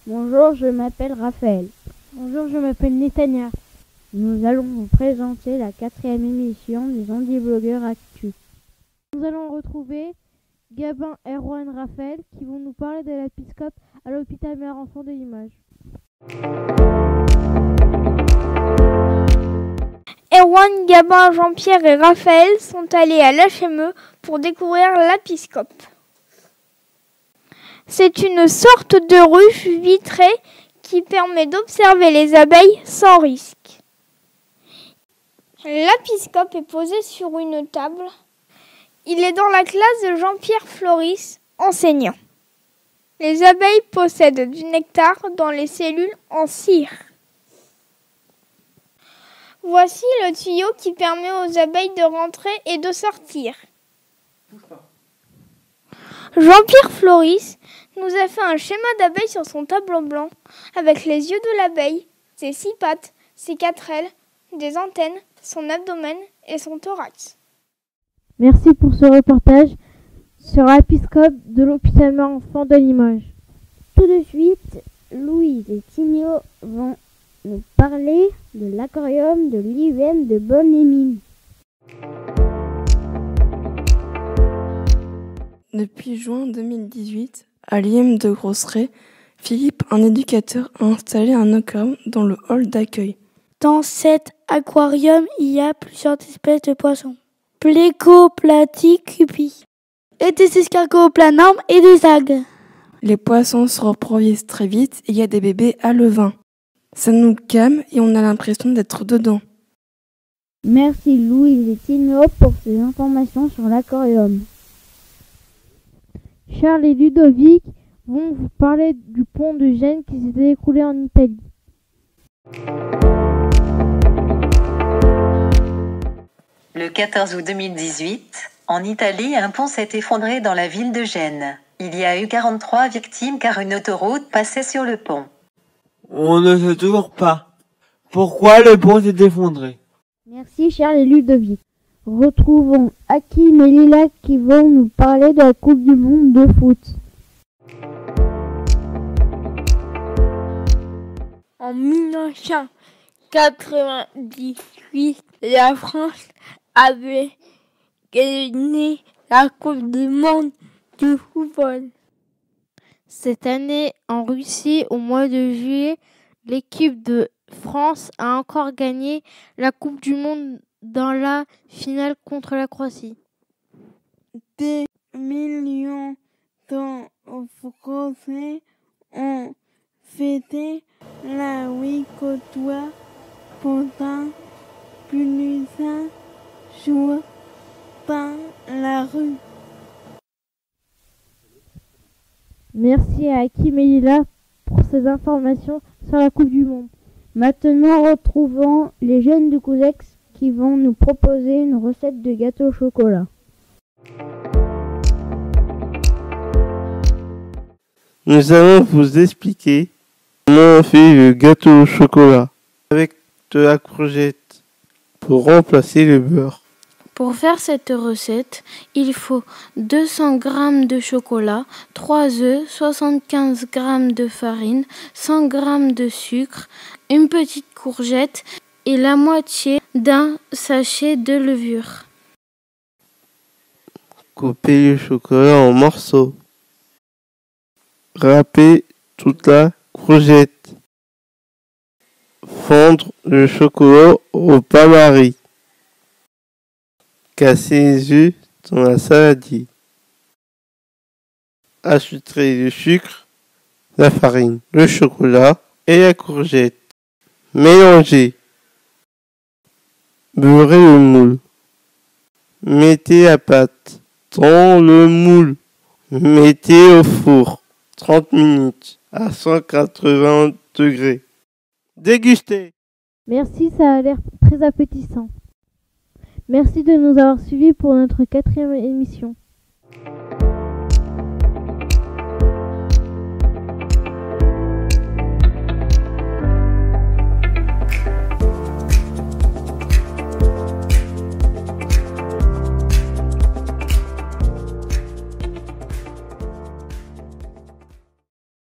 Bonjour, je m'appelle Raphaël. Bonjour, je m'appelle Netania. Nous allons vous présenter la 4e émission des Handiblogueurs Actu. Nous allons retrouver Gabin, Erwan, Raphaël qui vont nous parler de l'épiscope à l'hôpital Mère Enfant de Limoges. Erwan, Gabin, Jean-Pierre et Raphaël sont allés à l'HME pour découvrir l'apiscope. C'est une sorte de ruche vitrée qui permet d'observer les abeilles sans risque. L'apiscope est posé sur une table. Il est dans la classe de Jean-Pierre Floris, enseignant. Les abeilles possèdent du nectar dans les cellules en cire. Voici le tuyau qui permet aux abeilles de rentrer et de sortir. Jean-Pierre Floris nous a fait un schéma d'abeille sur son tableau blanc avec les yeux de l'abeille, ses 6 pattes, ses 4 ailes, des antennes, son abdomen et son thorax. Merci pour ce reportage sur l'épiscope de l'hôpital Mère Enfant de Limoges. Tout de suite, Louise et Tigno vont nous parler de l'aquarium de l'IUM de Bonne-les-Mines. Depuis juin 2018, à l'IM de Grosseret, Philippe, un éducateur, a installé un aquarium dans le hall d'accueil. Dans cet aquarium, il y a plusieurs espèces de poissons. Plécoplatycupis, et des escargots planards et des algues. Les poissons se reproduisent très vite et il y a des bébés alevins. Ça nous calme et on a l'impression d'être dedans. Merci Louise et Tigno pour ces informations sur l'aquarium. Charles et Ludovic vont vous parler du pont de Gênes qui s'est écroulé en Italie. Le 14 août 2018, en Italie, un pont s'est effondré dans la ville de Gênes. Il y a eu 43 victimes car une autoroute passait sur le pont. On ne sait toujours pas pourquoi le pont s'est effondré. Merci Charles et Ludovic. Retrouvons Hakim et Lila qui vont nous parler de la Coupe du Monde de foot. En 1998, la France avait gagné la Coupe du Monde de football. Cette année, en Russie, au mois de juillet, l'équipe de France a encore gagné la Coupe du Monde dans la finale contre la Croatie. Des millions de Français ont fêté la victoire pendant plusieurs jours dans la rue. Merci à Hakim et Lila pour ces informations sur la Coupe du Monde. Maintenant, retrouvons les jeunes du Cousex qui vont nous proposer une recette de gâteau au chocolat. Nous allons vous expliquer comment on fait le gâteau au chocolat avec de la courgette pour remplacer le beurre. Pour faire cette recette, il faut 200 g de chocolat, 3 œufs, 75 g de farine, 100 g de sucre, une petite courgette et la moitié d'un sachet de levure. Coupez le chocolat en morceaux. Râpez toute la courgette. Fondre le chocolat au bain-marie. Casser les œufs dans la saladier. Ajouter le sucre, la farine, le chocolat et la courgette. Mélangez. Beurrez le moule. Mettez la pâte dans le moule. Mettez au four 30 minutes à 180 degrés. Dégustez. Merci, ça a l'air très appétissant. Merci de nous avoir suivis pour notre 4e émission.